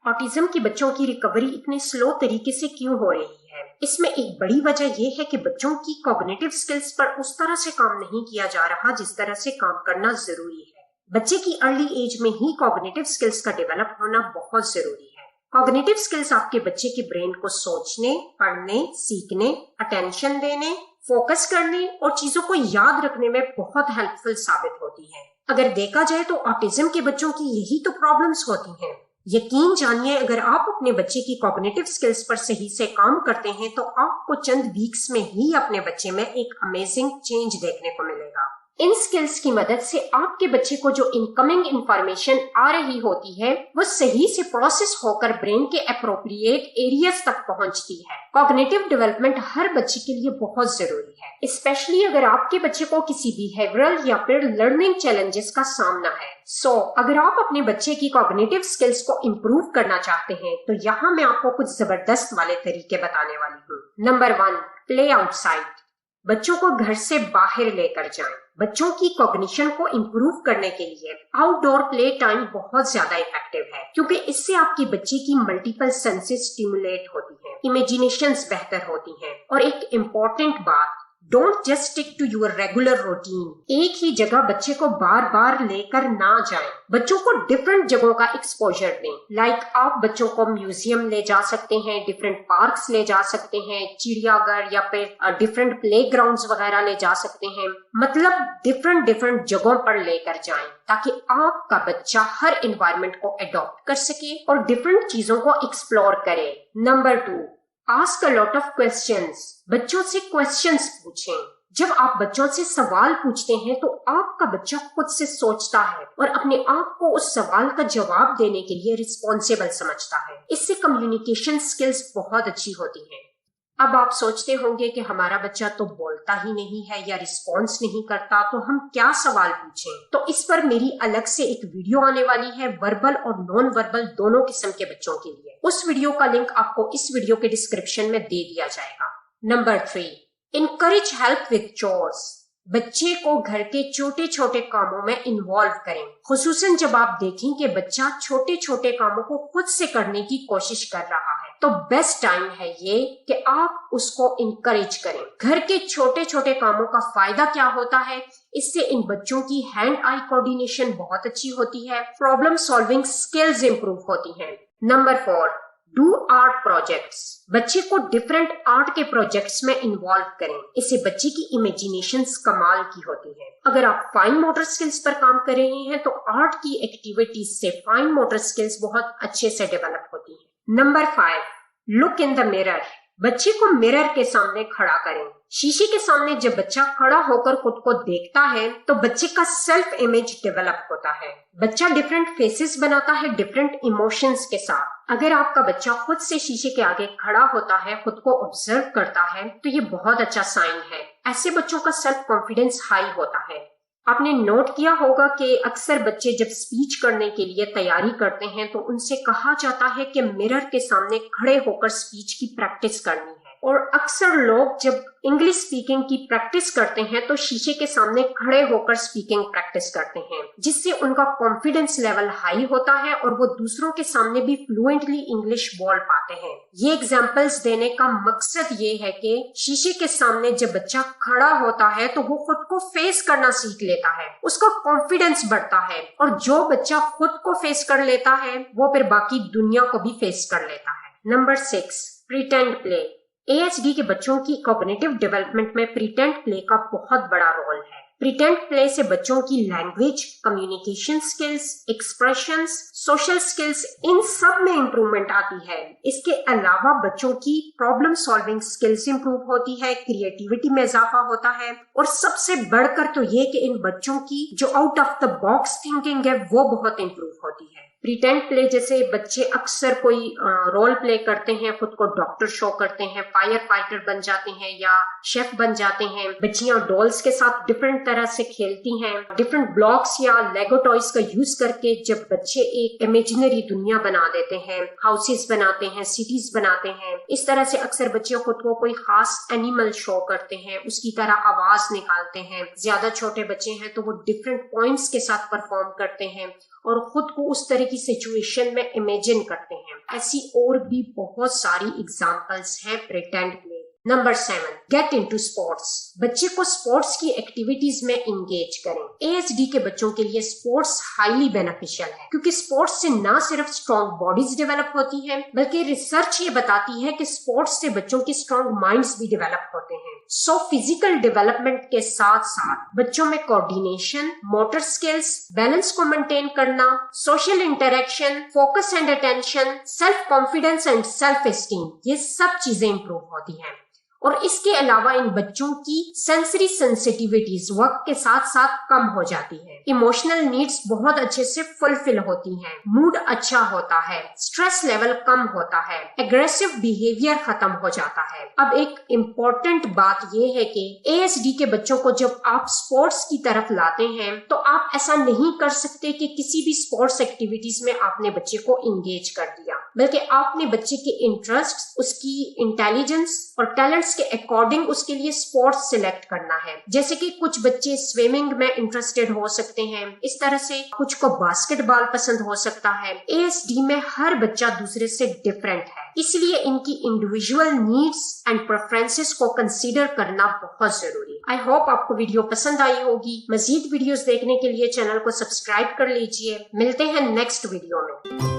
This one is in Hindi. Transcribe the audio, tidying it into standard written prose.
ऑटिज्म के बच्चों की रिकवरी इतने स्लो तरीके से क्यों हो रही है? इसमें एक बड़ी वजह यह है कि बच्चों की कॉग्निटिव स्किल्स पर उस तरह से काम नहीं किया जा रहा जिस तरह से काम करना जरूरी है। बच्चे की अर्ली एज में ही कॉग्निटिव स्किल्स का डेवलप होना बहुत जरूरी है। कॉग्निटिव स्किल्स आपके बच्चे के ब्रेन को सोचने, पढ़ने, सीखने, अटेंशन देने, फोकस करने और चीजों को याद रखने में बहुत हेल्पफुल साबित होती है। अगर देखा जाए तो ऑटिज्म के बच्चों की यही तो प्रॉब्लम्स होती हैं। यकीन जानिए, अगर आप अपने बच्चे की कॉग्निटिव स्किल्स पर सही से काम करते हैं तो आपको चंद वीक्स में ही अपने बच्चे में एक अमेजिंग चेंज देखने को मिलेगा। इन स्किल्स की मदद से आपके बच्चे को जो इनकमिंग इंफॉर्मेशन आ रही होती है वो सही से प्रोसेस होकर ब्रेन के अप्रोप्रिएट एरियाज तक पहुंचती है। कॉग्निटिव डेवलपमेंट हर बच्चे के लिए बहुत जरूरी है, स्पेशली अगर आपके बच्चे को किसी बिहेवियरल या फिर लर्निंग चैलेंजेस का सामना है। अगर आप अपने बच्चे की कॉग्निटिव स्किल्स को इम्प्रूव करना चाहते हैं तो यहाँ मैं आपको कुछ जबरदस्त वाले तरीके बताने वाली हूँ। Number 1, play outside. बच्चों को घर से बाहर लेकर जाएं। बच्चों की कॉग्निशन को इम्प्रूव करने के लिए आउटडोर प्ले टाइम बहुत ज्यादा इफेक्टिव है, क्योंकि इससे आपकी बच्चे की मल्टीपल सेंसेस स्टिमुलेट होती हैं, इमेजिनेशंस बेहतर होती हैं। और एक इम्पोर्टेंट बात, don't just stick to your regular routine. एक ही जगह बच्चे को बार बार लेकर ना जाएं। बच्चों को डिफरेंट जगहों का एक्सपोजर दें। आप बच्चों को म्यूजियम ले जा सकते हैं, डिफरेंट पार्क्स ले जा सकते हैं, चिड़ियाघर या फिर डिफरेंट प्लेग्राउंड्स वगैरह ले जा सकते हैं। मतलब डिफरेंट जगहों पर लेकर जाएं ताकि आपका बच्चा हर एनवायरनमेंट को अडॉप्ट कर सके और डिफरेंट चीजों को एक्सप्लोर करे। Number 2, ask a lot of questions. बच्चों से क्वेश्चंस पूछें। जब आप बच्चों से सवाल पूछते हैं तो आपका बच्चा खुद से सोचता है और अपने आप को उस सवाल का जवाब देने के लिए रिस्पॉन्सिबल समझता है। इससे कम्युनिकेशन स्किल्स बहुत अच्छी होती हैं। अब आप सोचते होंगे कि हमारा बच्चा तो बोलता ही नहीं है या रिस्पॉन्स नहीं करता, तो हम क्या सवाल पूछें? तो इस पर मेरी अलग से एक वीडियो आने वाली है, वर्बल और नॉन वर्बल दोनों किस्म के बच्चों के लिए। उस वीडियो का लिंक आपको इस वीडियो के डिस्क्रिप्शन में दे दिया जाएगा। Number 3, encourage help with chores. बच्चे को घर के छोटे छोटे कामों में इन्वॉल्व करें, खुसूसन जब आप देखें कि बच्चा छोटे छोटे कामों को खुद से करने की कोशिश कर रहा है, तो बेस्ट टाइम है ये कि आप उसको इनकरेज करें। घर के छोटे छोटे कामों का फायदा क्या होता है? इससे इन बच्चों की हैंड आई कोऑर्डिनेशन बहुत अच्छी होती है, प्रॉब्लम सॉल्विंग स्किल्स इंप्रूव होती हैं। Number 4, do art projects. बच्चे को डिफरेंट आर्ट के प्रोजेक्ट्स में इन्वॉल्व करें। इससे बच्चे की इमेजिनेशंस कमाल की होती है। अगर आप फाइन मोटर स्किल्स पर काम कर रहे हैं तो आर्ट की एक्टिविटीज से फाइन मोटर स्किल्स बहुत अच्छे से डेवलप होती है। Number 5, look in the mirror. बच्चे को मिरर के सामने खड़ा करें। शीशे के सामने जब बच्चा खड़ा होकर खुद को देखता है तो बच्चे का सेल्फ इमेज डेवलप होता है। बच्चा डिफरेंट फेसेस बनाता है डिफरेंट इमोशंस के साथ। अगर आपका बच्चा खुद से शीशे के आगे खड़ा होता है, खुद को ऑब्जर्व करता है, तो ये बहुत अच्छा साइन है। ऐसे बच्चों का सेल्फ कॉन्फिडेंस हाई होता है। आपने नोट किया होगा कि अक्सर बच्चे जब स्पीच करने के लिए तैयारी करते हैं तो उनसे कहा जाता है कि मिरर के सामने खड़े होकर स्पीच की प्रैक्टिस करनी है। और अक्सर लोग जब इंग्लिश स्पीकिंग की प्रैक्टिस करते हैं तो शीशे के सामने खड़े होकर स्पीकिंग प्रैक्टिस करते हैं, जिससे उनका कॉन्फिडेंस लेवल हाई होता है और वो दूसरों के सामने भी फ्लुएंटली इंग्लिश बोल पाते हैं। ये एग्जांपल्स देने का मकसद ये है कि शीशे के सामने जब बच्चा खड़ा होता है तो वो खुद को फेस करना सीख लेता है, उसका कॉन्फिडेंस बढ़ता है, और जो बच्चा खुद को फेस कर लेता है वो फिर बाकी दुनिया को भी फेस कर लेता है। Number 6, pretend play. ASD के बच्चों की कॉग्निटिव डेवलपमेंट में प्रिटेंड प्ले का बहुत बड़ा रोल है। प्रिटेंड प्ले से बच्चों की language, communication skills, expressions, social skills, इन सब में इंप्रूवमेंट आती है। इसके अलावा बच्चों की प्रॉब्लम सॉल्विंग स्किल्स इंप्रूव होती है, क्रिएटिविटी में इजाफा होता है, और सबसे बढ़कर तो ये कि इन बच्चों की जो out of the box thinking है वो बहुत इंप्रूव होती है। प्रिटेंड प्ले जैसे बच्चे अक्सर कोई रोल प्ले करते हैं, खुद को डॉक्टर शो करते हैं, फायर फाइटर बन जाते हैं या शेफ बन जाते हैं। बच्चियां डॉल्स के साथ डिफरेंट तरह से खेलती हैं। डिफरेंट ब्लॉक्स या लेगो टॉयज का यूज करके जब बच्चे एक इमेजिनरी दुनिया बना देते हैं, हाउसेस बनाते हैं, सिटीज बनाते हैं, इस तरह से अक्सर बच्चे खुद को कोई खास एनिमल शो करते हैं, उसकी तरह आवाज निकालते हैं। ज्यादा छोटे बच्चे हैं तो वो डिफरेंट पॉइंट्स के साथ परफॉर्म करते हैं और खुद को उस तरीके की सिचुएशन में इमेजिन करते हैं। ऐसी और भी बहुत सारी एग्जाम्पल्स हैं pretend play. Number 7, get into sports. बच्चे को स्पोर्ट्स की एक्टिविटीज में इंगेज करें। ASD के बच्चों के लिए स्पोर्ट्स हाईली बेनिफिशियल है, क्योंकि स्पोर्ट्स से न सिर्फ स्ट्रॉन्ग बॉडीज डेवलप होती हैं, बल्कि रिसर्च ये बताती है कि स्पोर्ट्स से बच्चों की स्ट्रॉन्ग माइंड्स भी डेवलप होते हैं। सो फिजिकल डेवलपमेंट के साथ साथ बच्चों में कोऑर्डिनेशन, मोटर स्किल्स, बैलेंस को मेंटेन करना, social interaction, focus and attention, self confidence and self esteem, ये सब चीजें इंप्रूव होती हैं। और इसके अलावा इन बच्चों की सेंसरी सेंसिटिविटीज वक्त के साथ साथ कम हो जाती है। इमोशनल नीड्स बहुत अच्छे से फुलफिल होती हैं, मूड अच्छा होता है, स्ट्रेस लेवल कम होता है, एग्रेसिव बिहेवियर खत्म हो जाता है। अब एक इम्पोर्टेंट बात यह है कि ASD के बच्चों को जब आप स्पोर्ट्स की तरफ लाते हैं तो आप ऐसा नहीं कर सकते कि किसी भी स्पोर्ट्स एक्टिविटीज में आपने बच्चे को इंगेज कर दिया, बल्कि आपने बच्चे के इंटरेस्ट, उसकी इंटेलिजेंस और टैलेंट्स के अकॉर्डिंग उसके लिए स्पोर्ट्स सिलेक्ट करना है। जैसे कि कुछ बच्चे स्विमिंग में इंटरेस्टेड हो सकते हैं, इस तरह से कुछ को बास्केटबॉल पसंद हो सकता है। ASD में हर बच्चा दूसरे से डिफरेंट है, इसलिए इनकी इंडिविजुअल नीड्स एंड प्रेफरेंसेस को कंसीडर करना बहुत जरूरी है। आई होप आपको वीडियो पसंद आई होगी। मजीद वीडियोस देखने के लिए चैनल को सब्सक्राइब कर लीजिए। मिलते हैं नेक्स्ट वीडियो में।